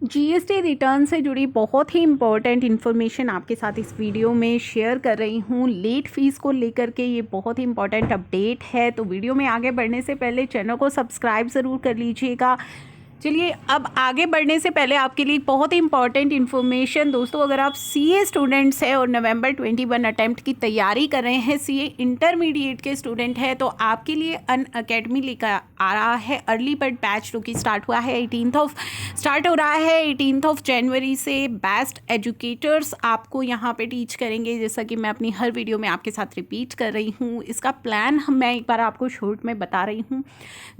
GST return से जुड़ी बहुत ही इम्पोर्टेंट इन्फॉर्मेशन आपके साथ इस वीडियो में शेयर कर रही हूँ। लेट फीस को लेकर के ये बहुत ही इम्पोर्टेंट अपडेट है, तो वीडियो में आगे बढ़ने से पहले चैनल को सब्सक्राइब ज़रूर कर लीजिएगा। चलिए, अब आगे बढ़ने से पहले आपके लिए बहुत ही इंपॉर्टेंट इन्फॉर्मेशन दोस्तों, अगर आप सीए स्टूडेंट्स हैं और नवंबर 21 अटेम्प्ट की तैयारी कर रहे हैं, सीए इंटरमीडिएट के स्टूडेंट हैं, तो आपके लिए अनअकैडमी लेकर आ रहा है अर्ली बर्ड बैच जो कि स्टार्ट हुआ है 18 जनवरी से। बेस्ट एजुकेटर्स आपको यहाँ पे टीच करेंगे, जैसा कि मैं अपनी हर वीडियो में आपके साथ रिपीट कर रही हूँ। इसका प्लान मैं एक बार आपको शॉर्ट में बता रही हूँ।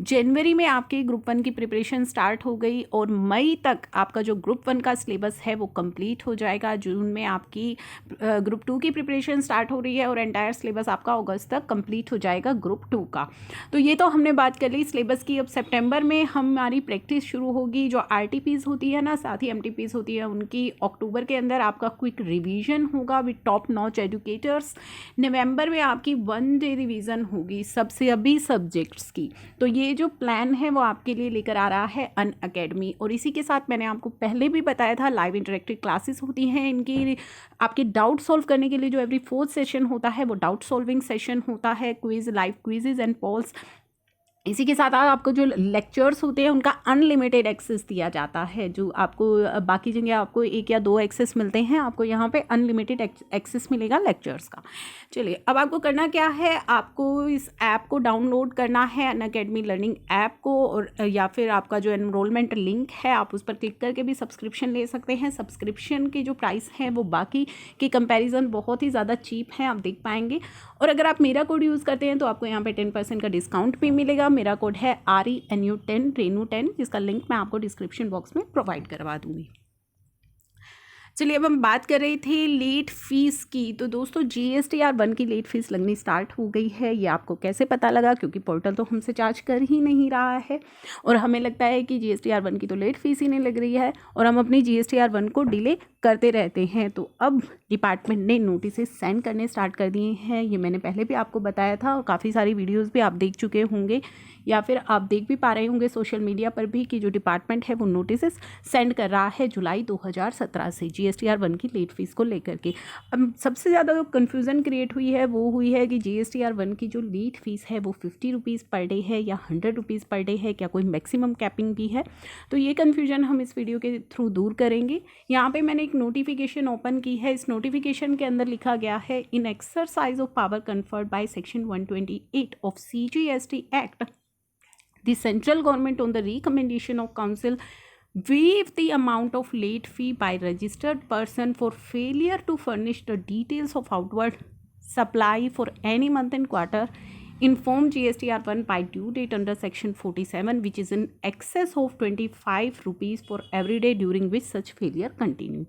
जनवरी में आपके ग्रुप 1 की प्रिपरेशन स्टार्ट हो गई और मई तक आपका जो ग्रुप 1 का सिलेबस है वो कंप्लीट हो जाएगा। जून में आपकी ग्रुप 2 की प्रिपरेशन स्टार्ट हो रही है और एंटायर सिलेबस आपका अगस्त तक कंप्लीट हो जाएगा ग्रुप 2 का। तो ये तो हमने बात कर ली सिलेबस की। अब सितंबर में हमारी प्रैक्टिस शुरू होगी। जो आरटीपीज होती है ना, साथ ही एमटीपीज होती है, उनकी अक्टूबर के अंदर आपका क्विक रिवीजन होगा विद टॉप नॉच एजुकेटर्स। नवंबर में आपकी 1 डे रिवीजन होगी सभी सब्जेक्ट्स की। तो ये जो प्लान है वो आपके लिए लेकर आ रहा है अनअकैडमी। और इसी के साथ मैंने आपको पहले भी बताया था, लाइव इंटरेक्टिव क्लासेस होती हैं इनकी। आपके डाउट सॉल्व करने के लिए जो एवरी 4th सेशन होता है वो डाउट सॉल्विंग सेशन होता है, quiz, live quizzes and polls. इसी के साथ आपको जो लेक्चर्स होते हैं उनका अनलिमिटेड एक्सेस दिया जाता है। जो आपको बाकी जगह आपको 1 या 2 एक्सेस मिलते हैं, आपको यहाँ पे अनलिमिटेड एक्सेस मिलेगा लेक्चर्स का। चलिए, अब आपको करना क्या है, आपको इस ऐप को डाउनलोड करना है, अनअकैडमी लर्निंग ऐप को, और या फिर आपका जो एनरोलमेंट लिंक है आप उस पर क्लिक करके भी सब्सक्रिप्शन ले सकते हैं। सब्सक्रिप्शन की जो प्राइस है वो बाकी के कंपैरिजन बहुत ही ज़्यादा चीप है, आप देख पाएंगे। और अगर आप मेरा कोड यूज़ करते हैं तो आपको यहाँ पे 10% का डिस्काउंट भी मिलेगा। मेरा कोड है RENU10 जिसका लिंक मैं आपको डिस्क्रिप्शन बॉक्स में प्रोवाइड करवा दूँगी। चलिए, अब हम बात कर रही थी लेट फीस की। तो दोस्तों, GSTR 1 की लेट फीस लगनी स्टार्ट हो गई है। ये आपको कैसे पता लगा? क्योंकि पोर्टल तो हमसे चार्ज कर ही नहीं रहा है और हमें लगता है कि GSTR 1 की तो लेट फीस ही नहीं लग रही है और हम अपनी GSTR 1 को डिले करते रहते हैं। तो अब डिपार्टमेंट ने नोटिस सेंड करने स्टार्ट कर दिए हैं। ये मैंने पहले भी आपको बताया था और काफ़ी सारी वीडियोज़ भी आप देख चुके होंगे या फिर आप देख भी पा रहे होंगे सोशल मीडिया पर भी कि जो डिपार्टमेंट है वो नोटिस सेंड कर रहा है जुलाई 2017 से GSTR 1 की लेट फीस को लेकर के। अब सबसे ज़्यादा जो कन्फ्यूज़न क्रिएट हुई है वो हुई है कि GSTR 1 की जो लेट फीस है वो 50 रुपीज़ पर डे है या 100 रुपीज़ पर डे है, क्या कोई मैक्सिमम कैपिंग भी है? तो ये कन्फ्यूजन हम इस वीडियो के थ्रू दूर करेंगे। यहाँ पे मैंने एक नोटिफिकेशन ओपन की है। इस नोटिफिकेशन के अंदर लिखा गया है, in exercise of power conferred by section 128 of CGST act, the central government on the recommendation of council waive the amount of late fee by registered person for failure to furnish the details of outward supply for any month and quarter. Inform GSTR 1 by due date under section 47 which is in excess of 25 rupees for every day during which such failure continue.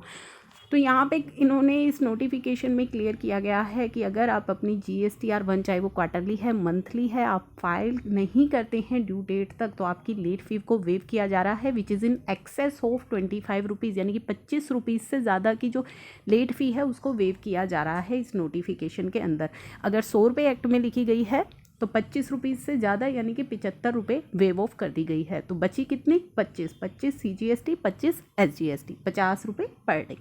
तो यहाँ पे इन्होंने इस notification में clear किया गया है कि अगर आप अपनी GSTR 1 चाहे वो क्वार्टरली है, मंथली है, आप फाइल नहीं करते हैं ड्यू डेट तक, तो आपकी लेट फी को वेव किया जा रहा है which is in excess of 25 rupees, यानी कि 25 रुपीज़ से ज़्यादा की जो लेट फ़ी है उसको वेव किया जा रहा है इस नोटिफिकेशन के अंदर। अगर 100 रुपये एक्ट में लिखी गई है तो 25 रुपीज़ से ज़्यादा यानी कि 75 रुपये वेव ऑफ कर दी गई है। तो बची कितनी? 25 CGST, 25 SGST, 50 रुपये पर डे।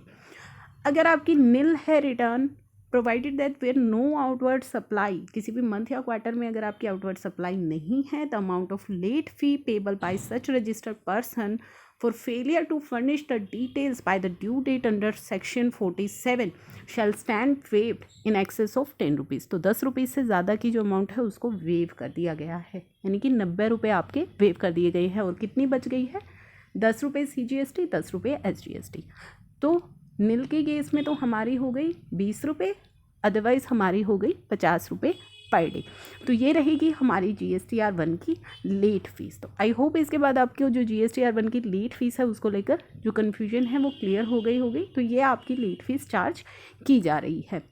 अगर आपकी नील है return, provided that where no outward supply, किसी भी मंथ या क्वार्टर में अगर आपकी आउटवर्ड सप्लाई नहीं है, the amount of late fee payable by such registered person for failure to furnish the details by the due date under section 47 shall stand waived in excess of 10 rupees. तो 10 rupees से ज़्यादा की जो amount है उसको wave कर दिया गया है, यानी कि 90 रुपये आपके वेव कर दिए गए हैं। और कितनी बच गई है? 10 रुपये CGST, 10 रुपये SGST। तो नील के केस में तो हमारी हो गई 20 रुपये, अदरवाइज़ हमारी हो गई 50 रुपये पर डे। तो ये रहेगी हमारी GSTR 1 की लेट फीस। तो आई होप इसके बाद आपको जो GSTR 1 की लेट फीस है उसको लेकर जो कन्फ्यूजन है वो क्लियर हो गई होगी। तो ये आपकी लेट फीस चार्ज की जा रही है।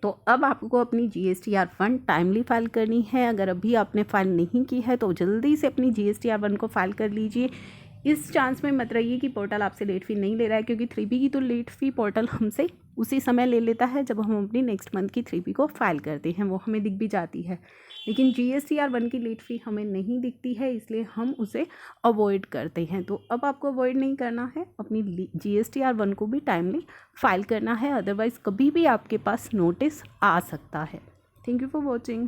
तो अब आपको अपनी GSTR 1 टाइमली फाइल करनी है। अगर अभी आपने फाइल नहीं की है तो जल्दी से अपनी GSTR 1 को फाइल कर लीजिए। इस चांस में मत रहिए कि पोर्टल आपसे लेट फ़ी नहीं ले रहा है, क्योंकि 3B की तो लेट फ़ी पोर्टल हमसे उसी समय ले लेता है जब हम अपनी नेक्स्ट मंथ की 3B को फाइल करते हैं, वो हमें दिख भी जाती है। लेकिन GSTR 1 की लेट फ़ी हमें नहीं दिखती है, इसलिए हम उसे अवॉइड करते हैं। तो अब आपको अवॉइड नहीं करना है, अपनी GSTR 1 को भी टाइमली फाइल करना है, अदरवाइज़ कभी भी आपके पास नोटिस आ सकता है। Thank you for watching.